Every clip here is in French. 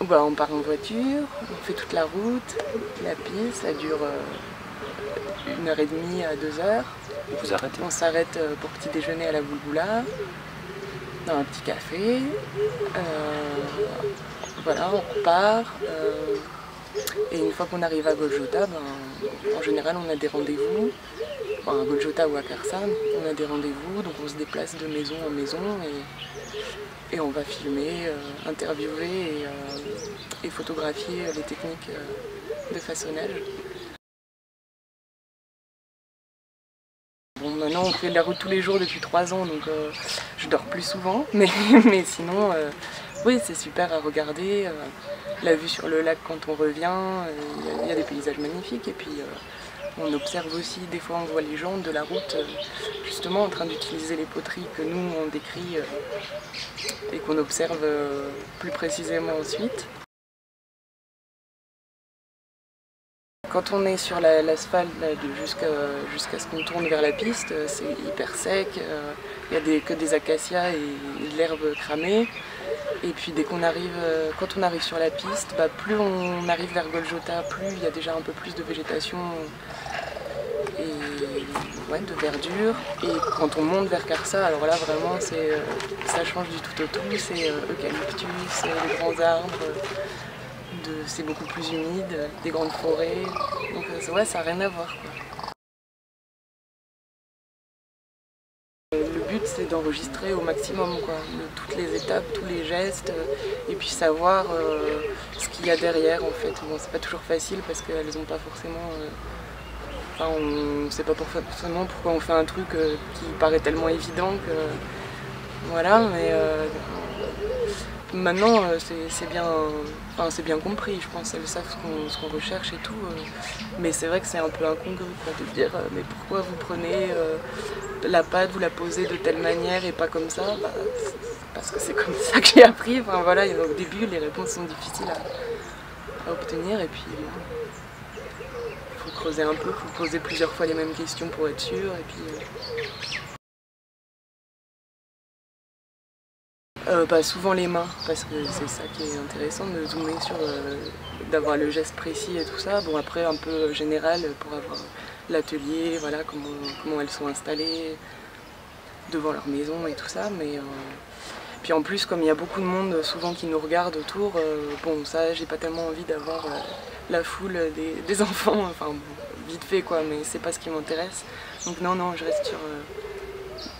Bah, on part en voiture, on fait toute la route, la piste, ça dure 1h30 à 2h. Vous arrêtez? On s'arrête pour petit déjeuner à la Boulboula, dans un petit café. Voilà, on repart. Et une fois qu'on arrive à Goljota, en général on a des rendez-vous. Enfin, à Goljota ou à Kherson, on a des rendez-vous, donc on se déplace de maison en maison et on va filmer, interviewer et photographier les techniques de façonnage. Bon, maintenant on fait de la route tous les jours depuis 3 ans, donc je dors plus souvent, mais sinon oui, c'est super à regarder. La vue sur le lac quand on revient, il y a des paysages magnifiques, et puis on observe aussi, des fois on voit les gens de la route justement en train d'utiliser les poteries que nous on décrit et qu'on observe plus précisément ensuite. Quand on est sur l'asphalte jusqu'à ce qu'on tourne vers la piste, c'est hyper sec, il n'y a que des acacias et de l'herbe cramée. Et puis dès qu'on arrive, quand on arrive sur la piste, plus on arrive vers Goljota, plus il y a déjà un peu plus de végétation et ouais, de verdure. Et quand on monte vers Khersa, alors là vraiment ça change du tout au tout, c'est eucalyptus, des grands arbres. C'est beaucoup plus humide, des grandes forêts, donc ouais, ça n'a rien à voir, quoi. Le but c'est d'enregistrer au maximum, quoi, toutes les étapes, tous les gestes, et puis savoir ce qu'il y a derrière en fait. Bon, c'est pas toujours facile parce qu'elles n'ont pas forcément... Enfin, on ne sait pas forcément pourquoi on fait un truc qui paraît tellement évident que... Voilà, mais... Maintenant, c'est bien compris, je pense, elles savent ce qu'on recherche et tout, mais c'est vrai que c'est un peu incongru, quoi, de dire mais pourquoi vous prenez la pâte, vous la posez de telle manière et pas comme ça, parce que c'est comme ça que j'ai appris. Enfin, voilà, au début les réponses sont difficiles à obtenir, et puis il faut creuser un peu, il faut poser plusieurs fois les mêmes questions pour être sûr, et puis... souvent les mains, parce que c'est ça qui est intéressant, de zoomer sur, d'avoir le geste précis et tout ça. Bon, après un peu général pour avoir l'atelier, voilà, comment elles sont installées devant leur maison et tout ça. Mais puis en plus, comme il y a beaucoup de monde souvent qui nous regarde autour, bon, ça j'ai pas tellement envie d'avoir la foule des enfants, enfin bon, vite fait quoi, mais c'est pas ce qui m'intéresse. Donc non, je reste sur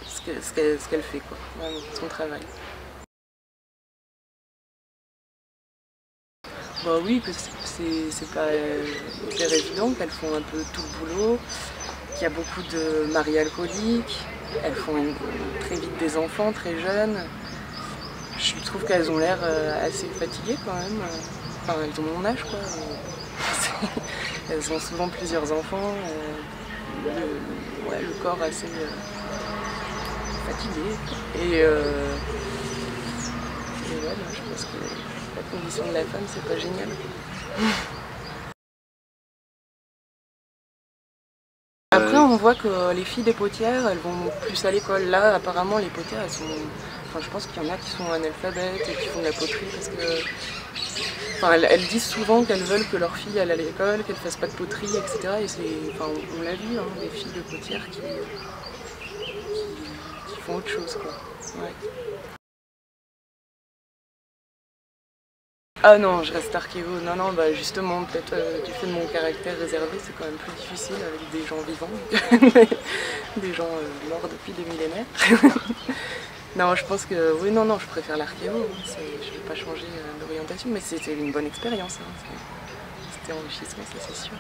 ce qu'elle fait, quoi, vraiment, son travail. Bah oui, que c'est pas hyper évident, qu'elles font un peu tout le boulot, qu'il y a beaucoup de maris alcooliques, elles font très vite des enfants, très jeunes. Je trouve qu'elles ont l'air assez fatiguées quand même. Enfin, elles ont mon âge, quoi. Elles ont souvent plusieurs enfants, le corps assez fatigué. Et ouais, je pense que la condition de la femme, c'est pas génial. Après, on voit que les filles des potières, elles vont plus à l'école. Là, apparemment, les potières, elles sont... Enfin, je pense qu'il y en a qui sont analphabètes et qui font de la poterie parce que... Enfin, elles disent souvent qu'elles veulent que leur fille aille à l'école, qu'elle fasse pas de poterie, etc. Et c'est... Enfin, on l'a vu, hein, des filles de potières qui font autre chose, quoi. Ouais. Ah non, je reste archéo. Non, justement, peut-être du fait de mon caractère réservé, c'est quand même plus difficile avec des gens vivants, des gens morts depuis des millénaires. Non, je pense que oui, non, je préfère l'archéo. Je ne vais pas changer d'orientation, mais c'était une bonne expérience, hein. C'était enrichissant, ça c'est sûr.